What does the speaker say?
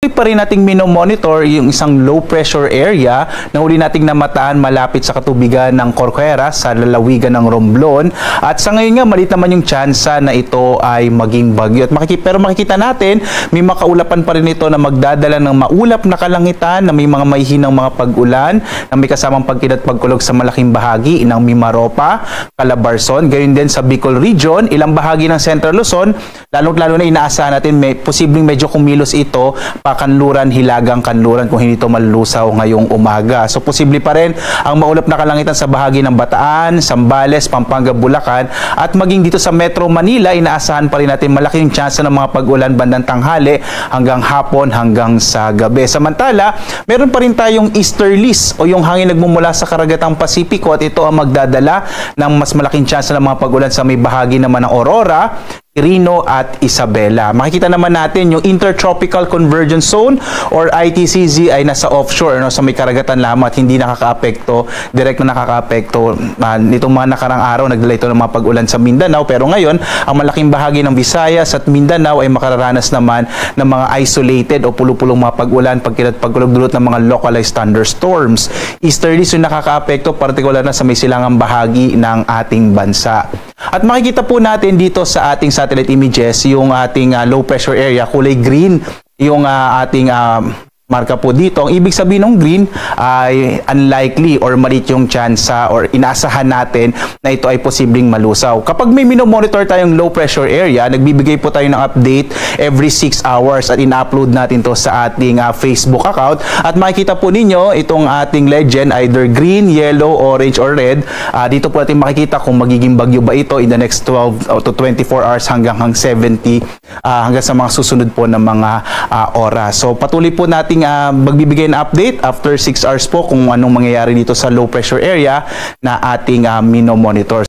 Pa rin nating minomonitor yung isang low pressure area na huli nating namataan malapit sa katubigan ng Corcuera sa lalawigan ng Romblon. At sa ngayon nga, malit naman yung tsansa na ito ay maging bagyo. Pero makikita natin, may makaulapan pa rin ito na magdadala ng maulap na kalangitan, na may mga maihinang mga pag-ulan, na may kasamang pagkidot pagkulog sa malaking bahagi ng Mimaropa, Calabarzon, gayon din sa Bicol Region, ilang bahagi ng Central Luzon, lalo na inaasahan natin may posibleng medyo kumilos ito Kanluran, Hilagang Kanluran kung hindi ito malulusaw ngayong umaga. So posible pa rin ang maulap na kalangitan sa bahagi ng Bataan, Zambales, Pampanga, Bulacan at maging dito sa Metro Manila, inaasahan pa rin natin malaking tsansa ng mga pag-ulan bandang tanghali hanggang hapon hanggang sa gabi. Samantala, meron pa rin tayong easterlies o yung hangin nagmumula sa karagatang Pasipiko at ito ang magdadala ng mas malaking tsansa ng mga pag-ulan sa may bahagi naman ng Aurora, Quirino at Isabela. Makikita naman natin yung Intertropical Convergence Zone or ITCZ ay nasa offshore, sa may karagatan lamang at hindi nakakaapekto, direct na nakakaapekto. Nitong mga nakarang araw, nagdala ito ng mga pag-ulan sa Mindanao, pero ngayon, ang malaking bahagi ng Visayas at Mindanao ay makararanas naman ng mga isolated o pulupulong mga pag-ulan, pagkulog dulot ng mga localized thunderstorms. Easterlies yung nakakaapekto, partikular na sa may silangang bahagi ng ating bansa. At makikita po natin dito sa ating satellite images yung ating low pressure area, kulay green yung ating marka po dito. Ang ibig sabihin ng green ay unlikely or maliit yung tsansa or inaasahan natin na ito ay posibleng malusaw. Kapag may minomonitor tayong low pressure area, nagbibigay po tayo ng update every 6 hours at ina-upload natin to sa ating Facebook account. At makikita po ninyo itong ating legend, either green, yellow, orange, or red. Dito po natin makikita kung magiging bagyo ba ito in the next 12 to 24 hours hanggang 70 hanggang sa mga susunod po ng mga oras. So patuloy po nating magbibigay ng update after 6 hours po kung anong mangyayari dito sa low pressure area na ating minomonitor.